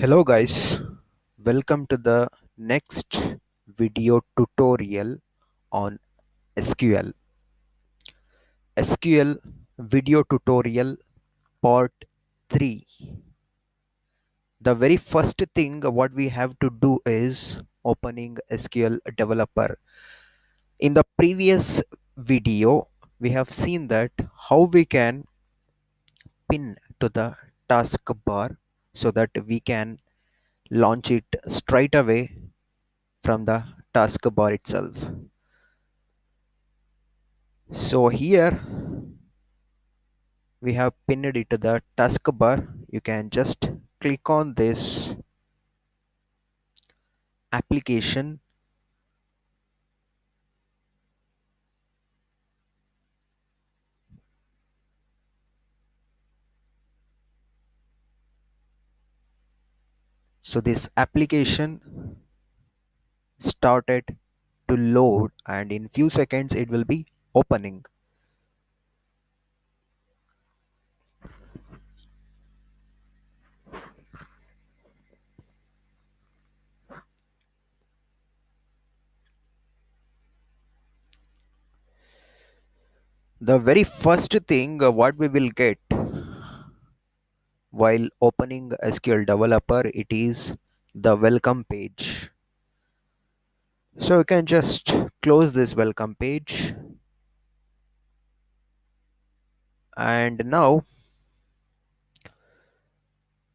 Hello guys, welcome to the next video tutorial on SQL. SQL video tutorial part 3. The very first thing what we have to do is opening SQL developer. In the previous video, we have seen that how we can pin to the taskbar so that we can launch it straight away from the taskbar itself. So here we have pinned it to the taskbar. You can just click on this application. So this application started to load and in few seconds it will be opening. The very first thing what we will get while opening SQL developer, it is the welcome page. So you can just close this welcome page, and now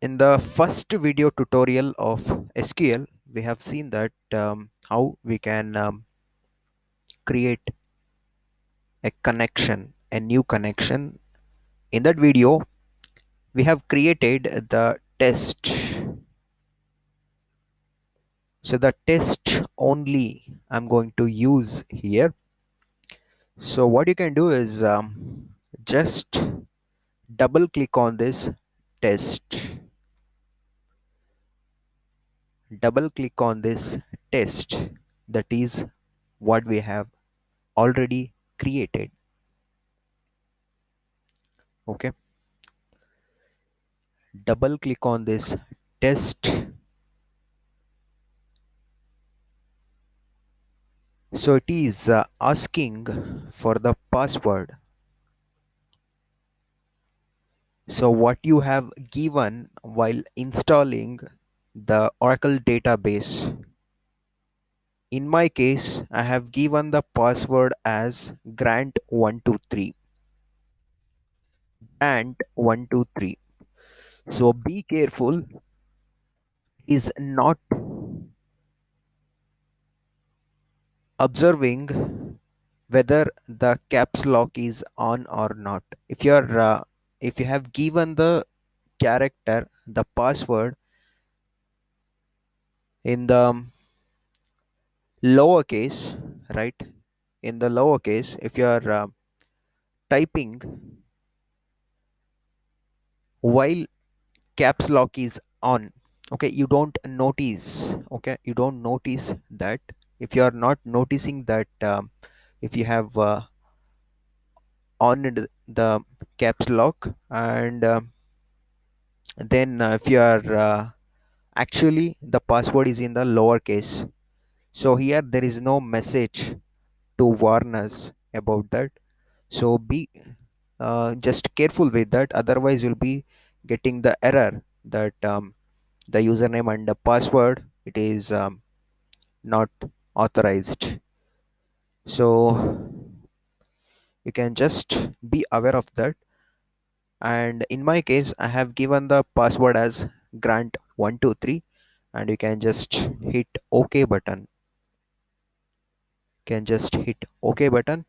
in the first video tutorial of SQL, we have seen that how we can create a connection, a new connection. In that video, we have created the test. So the test only I'm going to use here. So what you can do is just double click on this test. Double click on this test. That is what we have already created. Okay, double click on this test. So it is asking for the password. So what you have given while installing the Oracle database. In my case, I have given the password as grant123. Grant123. So be careful, is not observing whether the caps lock is on or not. If you have given the character, the password in the lowercase, right, in the lowercase, if you are typing while caps lock is on, okay, you don't notice, okay, you don't notice that. If you are not noticing that, if you have on the caps lock, and then if you are actually the password is in the lowercase, so here there is no message to warn us about that. So be just careful with that, otherwise you'll be getting the error that the username and the password, it is not authorized. So you can just be aware of that. And in my case, I have given the password as grant123, and you can just hit OK button. Can just hit OK button.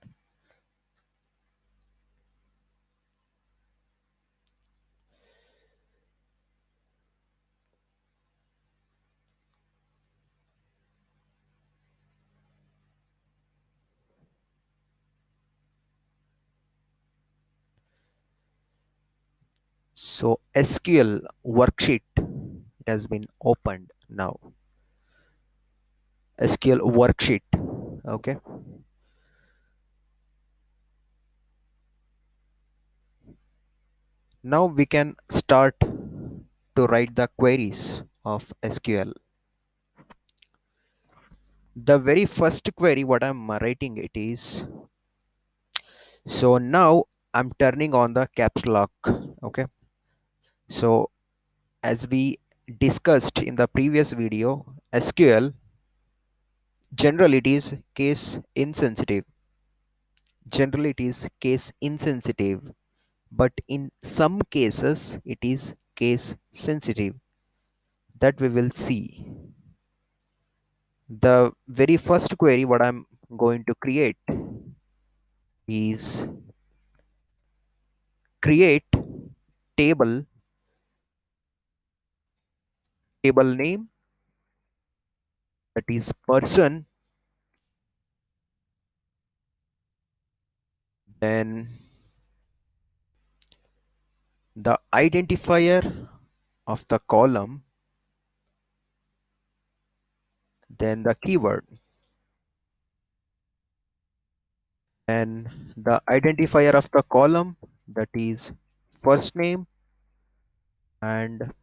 So SQL worksheet, it has been opened now. SQL worksheet. Okay. Now we can start to write the queries of SQL. The very first query what I'm writing it is, so now I'm turning on the caps lock. Okay, so as we discussed in the previous video, SQL generally it is case insensitive. Generally it is case insensitive, but in some cases it is case sensitive. That we will see. The very first query what I'm going to create is create table name, that is person, then the identifier of the column, then the keyword, and the identifier of the column, that is first name and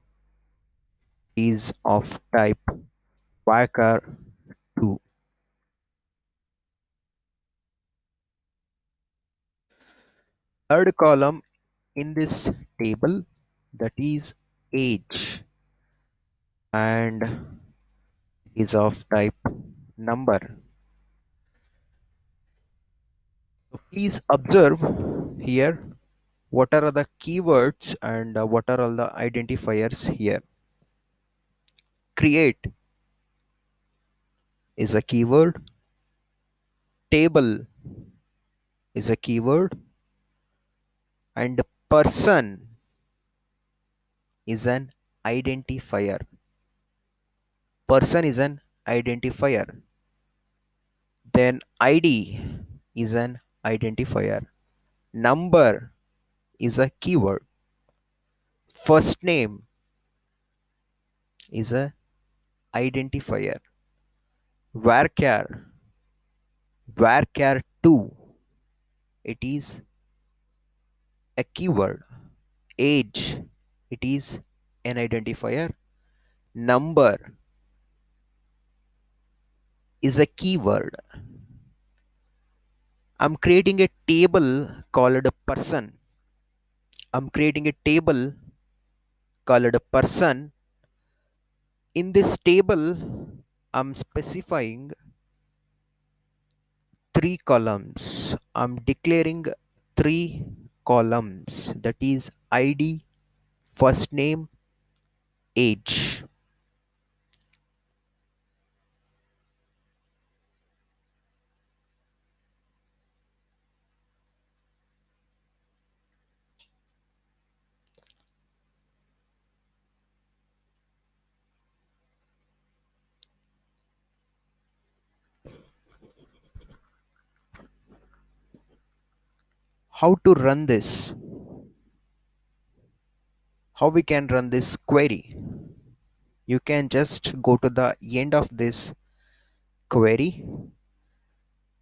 is of type varchar 2. Third column in this table, that is age and is of type number. So please observe here what are the keywords and what are all the identifiers here. Create is a keyword, table is a keyword, and person is an identifier. Person is an identifier. Then ID is an identifier. Number is a keyword. First name is a identifier. Varchar, varchar 2, it is a keyword. Age, it is an identifier. Number is a keyword. I'm creating a table called person. I'm creating a table called person. In this table, I'm specifying three columns. I'm declaring three columns, that is ID, first name, age. How to run this? How we can run this query? You can just go to the end of this query.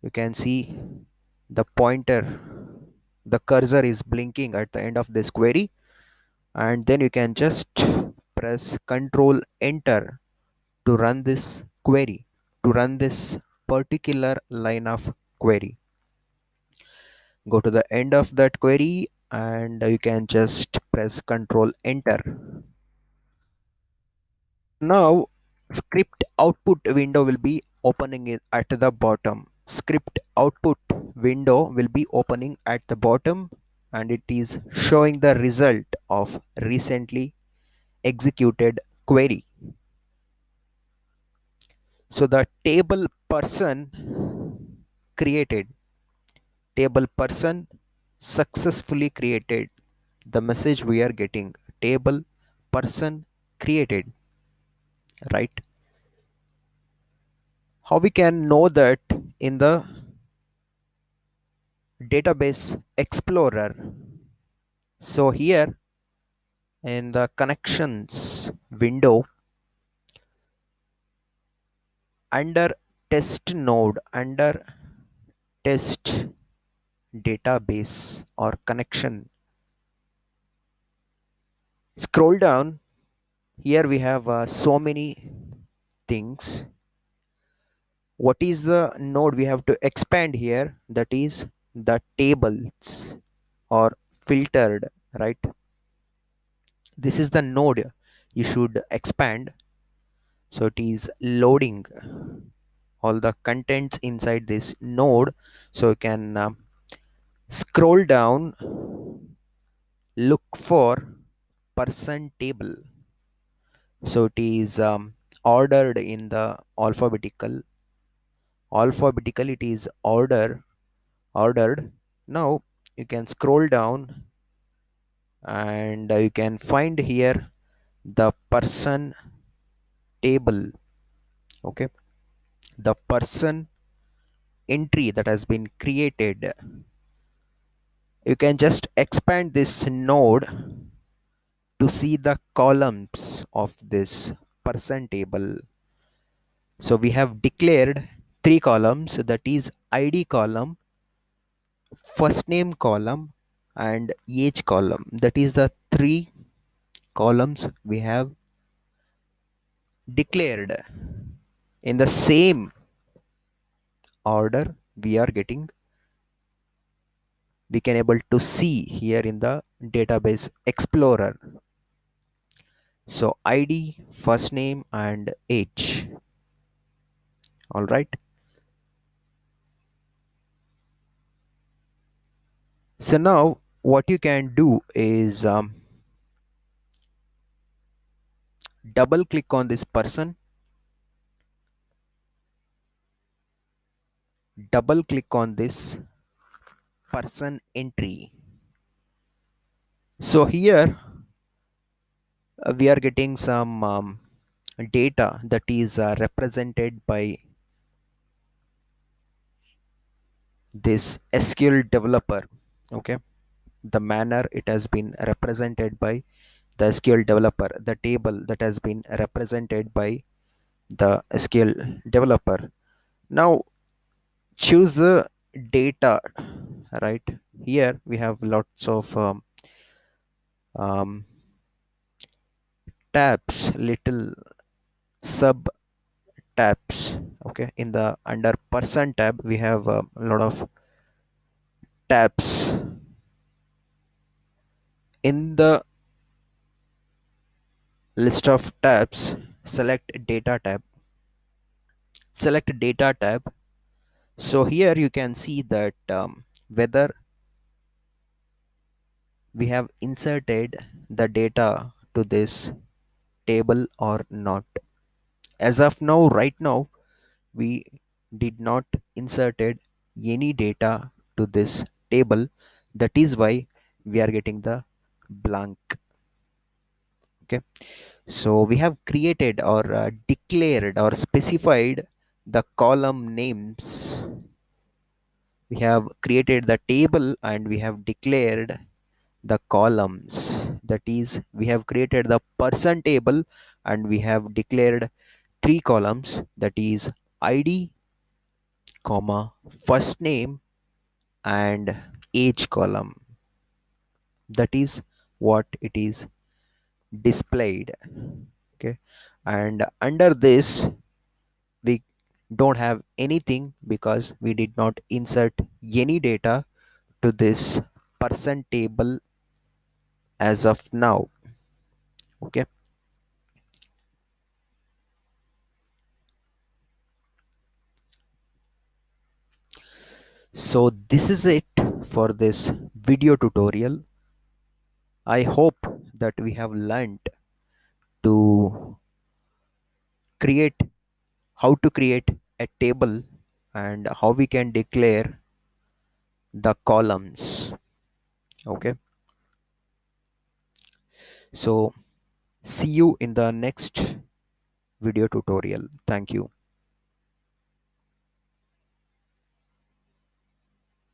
You can see the pointer, the cursor is blinking at the end of this query, and then you can just press Control Enter to run this query, to run this particular line of query. Go to the end of that query and you can just press Control Enter. Now script output window will be opening it at the bottom. Script output window will be opening at the bottom, and it is showing the result of recently executed query. So the table person created, table person successfully created. The message we are getting, table person created, right? How we can know that? In the database explorer. So here in the connections window, under test node, under test database or connection, scroll down Here we have so many things. What is the node we have to expand here? That is the tables or filtered, right? This is the node you should expand. So it is loading all the contents inside this node. So you can scroll down, look for person table. So it is ordered in the alphabetical. It is ordered. Now you can scroll down, and you can find here the person table. Okay, the person entry that has been created. You can just expand this node to see the columns of this person table. So we have declared three columns, that is ID column, first name column, and age column. That is the three columns we have declared. In the same order we can able to see here in the database explorer. So ID, first name, and age. All right. So now what you can do is double click on this person, double click on this person entry. So here we are getting some data that is represented by this SQL developer. Okay, the manner it has been represented by the SQL developer, the table that has been represented by the SQL developer. Now choose the data, right? Here we have lots of um, tabs, little sub tabs. Okay, in the under person tab we have a lot of tabs. In the list of tabs, select data tab, select data tab. So here you can see that whether we have inserted the data to this table or not. As of now, right now, we did not inserted any data to this table. That is why we are getting the blank. Okay, so we have created or declared or specified the column names. We have created the table and we have declared the columns. That is, we have created the person table and we have declared three columns, that is ID, comma, first name, and age column. That is what it is displayed. Okay, and under this we don't have anything because we did not insert any data to this person table as of now. Okay, so this is it for this video tutorial. I hope that we have learned to create how to create a table and how we can declare the columns. Okay, so see you in the next video tutorial. Thank you.